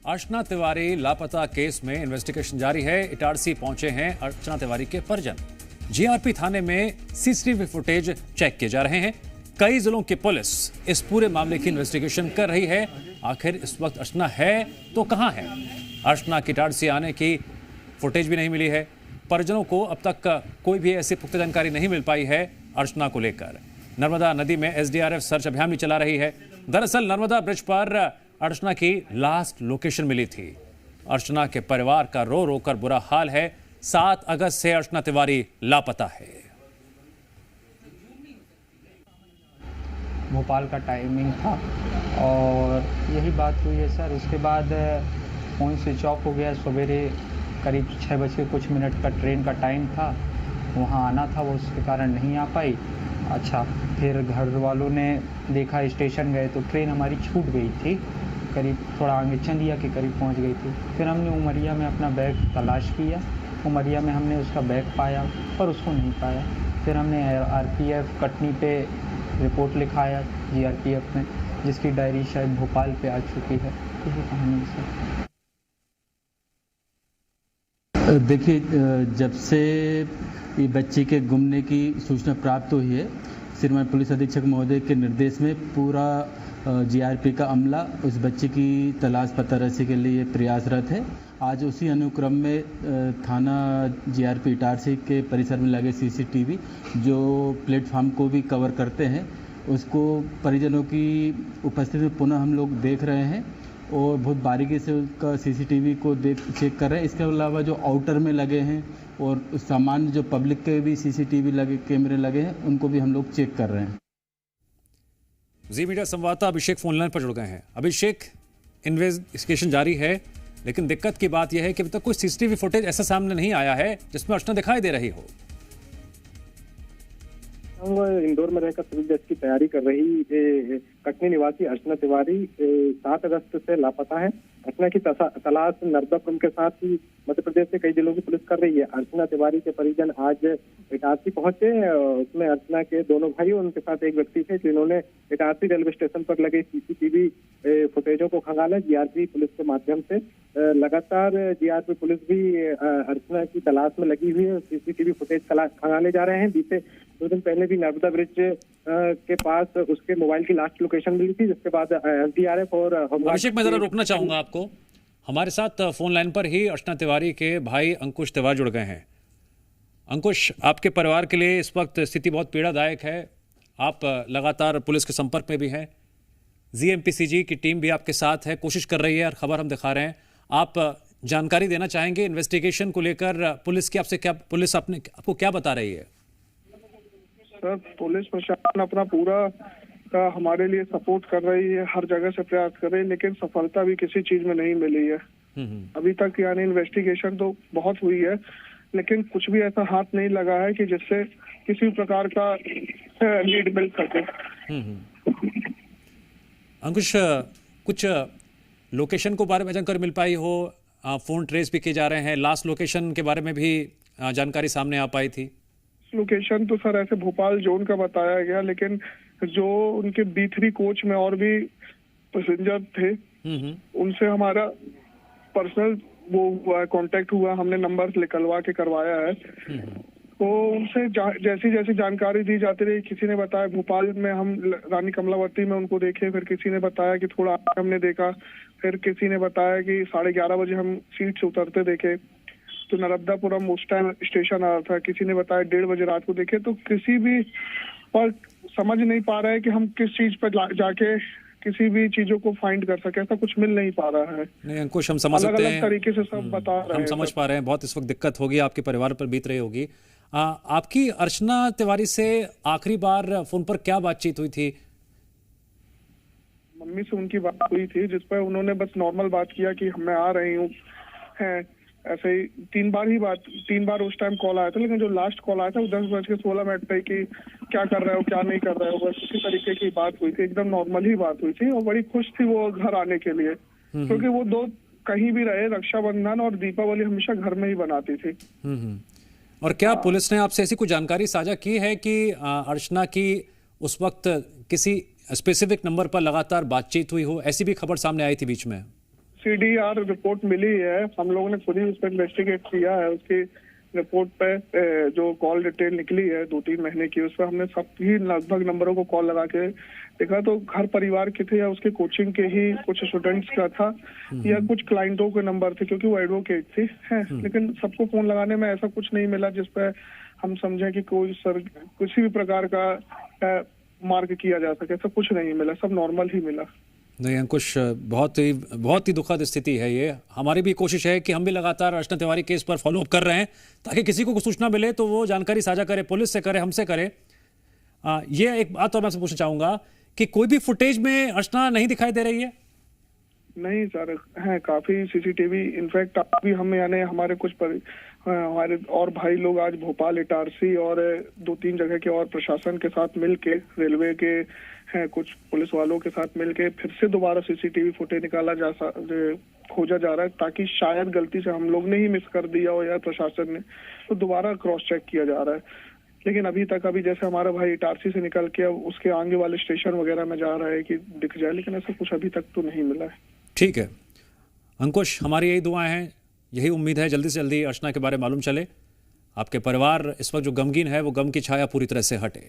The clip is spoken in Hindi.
अर्चना तिवारी लापता केस में इन्वेस्टिगेशन जारी है। इटारसी पहुंचे हैं अर्चना तिवारी के परिजन। जीआरपी थाने में सीसीटीवी फुटेज चेक किए जा रहे हैं। कई जिलों की पुलिस इस पूरे मामले की इन्वेस्टिगेशन कर रही है। आखिर इस वक्त अर्चना है तो कहां है? अर्चना की इटारसी आने की फुटेज भी नहीं मिली है। परिजनों को अब तक कोई भी ऐसी पुख्ता जानकारी नहीं मिल पाई है अर्चना को लेकर। नर्मदा नदी में एसडीआरएफ सर्च अभियान भी चला रही है। दरअसल नर्मदा ब्रिज पर अर्चना की लास्ट लोकेशन मिली थी। अर्चना के परिवार का रो रो कर बुरा हाल है। 7 अगस्त से अर्चना तिवारी लापता है। भोपाल का टाइमिंग था और यही बात हुई है सर। उसके बाद फ़ोन स्विच ऑफ हो गया। सवेरे करीब 6 बज के कुछ मिनट का ट्रेन का टाइम था, वहाँ आना था, वो उसके कारण नहीं आ पाई। अच्छा, फिर घर वालों ने देखा, स्टेशन गए तो ट्रेन हमारी छूट गई थी, करीब थोड़ा आगे चंदिया के करीब पहुंच गई थी। फिर हमने उमरिया में अपना बैग तलाश किया। उमरिया में हमने उसका बैग पाया पर उसको नहीं पाया। फिर हमने आरपीएफ कटनी पे रिपोर्ट लिखाया जीआरपीएफ में, जिसकी डायरी शायद भोपाल पे आ चुकी है। यही कहानी है। देखिए, जब से ये बच्ची के गुमने की सूचना प्राप्त हुई है, श्रीमान पुलिस अधीक्षक महोदय के निर्देश में पूरा जीआरपी का अमला उस बच्ची की तलाश पतारसी के लिए प्रयासरत है। आज उसी अनुक्रम में थाना जीआरपी इटारसी के परिसर में लगे सीसीटीवी जो प्लेटफार्म को भी कवर करते हैं, उसको परिजनों की उपस्थिति में पुनः हम लोग देख रहे हैं और बहुत बारीकी से उसका सीसीटीवी को चेक कर रहे हैं। इसके अलावा जो आउटर में लगे हैं और सामान्य जो पब्लिक के भी सीसीटीवी लगे, कैमरे लगे हैं, उनको भी हम लोग चेक कर रहे हैं। जी मीडिया संवाददाता अभिषेक फोनलाइन पर जुड़ गए हैं। अभिषेक, इन्वेस्टिगेशन जारी है, लेकिन दिक्कत की बात यह है कि अभी तक कोई सीसीटीवी फुटेज ऐसा सामने नहीं आया है जिसमें अर्चना दिखाई दे रही हो। इंदौर में रहकर सिविल जज की तैयारी कर रही कटनी निवासी अर्चना तिवारी 7 अगस्त से लापता है। अर्चना की तलाश नर्मदापुरम के साथ ही मध्य प्रदेश के कई जिलों की पुलिस कर रही है। अर्चना तिवारी के परिजन आज इटारसी पहुंचे। उसमें अर्चना के दोनों भाई और उनके साथ एक व्यक्ति थे जिन्होंने इटारसी रेलवे स्टेशन पर लगे सीसीटीवी फुटेजों को खंगाला। जीआरपी पुलिस के माध्यम से लगातार जीआरपी पुलिस भी अर्चना की तलाश में लगी हुई है। सीसीटीवी फुटेज खंगाले जा रहे हैं। बीते 2 दिन पहले भी नर्मदा ब्रिज के पास उसके मोबाइल की लास्ट लोकेशन मिली थी, जिसके बाद एसडीआरएफ और अभिषेक, मैं जरा रोकना चाहूंगा आपको। हमारे साथ फोन लाइन पर ही अर्चना तिवारी के भाई अंकुश तिवारी जुड़ गए हैं। अंकुश, आपके परिवार के लिए इस वक्त स्थिति बहुत पीड़ादायक है। आप लगातार पुलिस के संपर्क में भी हैं। जीएमपीसीजी की टीम भी आपके साथ है, कोशिश कर रही है और खबर हम दिखा रहे हैं। आप जानकारी देना चाहेंगे इन्वेस्टिगेशन को लेकर? पुलिस की पुलिस आपको क्या बता रही है? सर, पुलिस प्रशासन अपना पूरा का हमारे लिए सपोर्ट कर रही है, हर जगह से प्रयास कर रही है, लेकिन सफलता भी किसी चीज में नहीं मिली है अभी तक। यानी इन्वेस्टिगेशन तो बहुत हुई है, लेकिन कुछ भी ऐसा हाथ नहीं लगा है कि जिससे किसी प्रकार का लीड मिल सके। अंकुश, कुछ लोकेशन को बारे में जानकारी मिल पाई हो? फोन ट्रेस भी किए जा रहे हैं। लास्ट लोकेशन के बारे में भी जानकारी सामने आ पाई थी? लोकेशन तो सर ऐसे भोपाल जोन का बताया गया, लेकिन जो उनके B3 कोच में और भी पैसेंजर थे, उनसे हमारा पर्सनल वो हुआ, कांटेक्ट हुआ, हमने नंबर निकलवा के करवाया है। तो उनसे जैसी जैसी जानकारी दी जाती रही। किसी ने बताया भोपाल में हम रानी कमलावती में उनको देखे, फिर किसी ने बताया कि थोड़ा आगे हमने देखा, फिर किसी ने बताया कि 11:30 बजे हम सीट से उतरते देखे तो नर्मदापुरम उस टाइम स्टेशन आ रहा था। किसी ने बताया 1:30 बजे रात को देखे। तो किसी भी पर समझ नहीं पा रहा है कि हम किस चीज पर जाके किसी भी चीजों को फाइंड कर सके, ऐसा कुछ मिल नहीं पा रहा है। नहीं अंकुश, हम समझ सकते हैं, अलग तरीके से सब बता रहे हैं, हम समझ पा रहे हैं। बहुत इस वक्त दिक्कत होगी, आपके परिवार पर बीत रही होगी। आपकी अर्चना तिवारी से आखिरी बार फोन पर क्या बातचीत हुई थी? मम्मी से उनकी बात हुई थी, जिस पर उन्होंने बस नॉर्मल बात किया कि मैं आ रही हूँ। ऐसे ही 3 बार उस टाइम कॉल आया था, लेकिन जो लास्ट कॉल आया था वो 10:16 पे कि क्या कर रहे हो, क्या नहीं कर रहे हो, बस उसी तरीके की बात हुई थी। एकदम नॉर्मल ही बात हुई थी और बड़ी खुश थी वो घर आने के लिए, क्योंकि वो दो कहीं भी रहे, रक्षाबंधन और दीपावली हमेशा घर में ही बनाती थी। और क्या पुलिस ने आपसे ऐसी कोई जानकारी साझा की है कि अर्चना की उस वक्त किसी स्पेसिफिक नंबर पर लगातार बातचीत हुई हो? ऐसी भी खबर सामने आई थी बीच में? CDR रिपोर्ट मिली है, हम लोगों ने खुद ही उस पर इन्वेस्टिगेट किया है। उसकी रिपोर्ट पे जो कॉल डिटेल निकली है 2-3 महीने की, उस पर हमने सभी लगभग नंबरों को कॉल लगा के देखा तो घर परिवार के थे या उसके कोचिंग के ही कुछ स्टूडेंट्स का था या कुछ क्लाइंटों के नंबर थे, क्योंकि वो एडवोकेट थी है। लेकिन सबको फोन लगाने में ऐसा कुछ नहीं मिला जिसपे हम समझे कि कोई किसी भी प्रकार का मार्क किया जा सके। ऐसा कुछ नहीं मिला, सब नॉर्मल ही मिला। नहीं अंकुश, बहुत ही दुखद स्थिति है ये। हमारी भी कोशिश है कि हम भी लगातार अर्चना तिवारी केस पर फॉलोअप कर रहे हैं ताकि किसी को सूचना मिले तो वो जानकारी साझा करे, पुलिस से करे, हमसे करे। ये एक बात और मैं आपसे पूछना चाहूंगा कि कोई भी फुटेज में अर्चना नहीं दिखाई दे रही है? नहीं सर, है काफी CCTV। इनफैक्ट अभी हम यानी हमारे हमारे और भाई लोग आज भोपाल इटारसी और 2-3 जगह के और प्रशासन के साथ मिलके, रेलवे के हैं कुछ पुलिस वालों के साथ मिलके फिर से दोबारा CCTV फुटेज खोजा जा रहा है, ताकि शायद गलती से हम लोग ने ही मिस कर दिया हो या प्रशासन ने, तो दोबारा क्रॉस चेक किया जा रहा है। लेकिन अभी जैसे हमारा भाई इटारसी से निकल के उसके आगे वाले स्टेशन वगैरह में जा रहा है कि दिख जाए, लेकिन ऐसा कुछ अभी तक तो नहीं मिला है। ठीक है अंकुश, हमारी यही दुआएं हैं, यही उम्मीद है जल्दी से जल्दी अर्चना के बारे में मालूम चले। आपके परिवार इस वक्त जो गमगीन है वो गम की छाया पूरी तरह से हटे।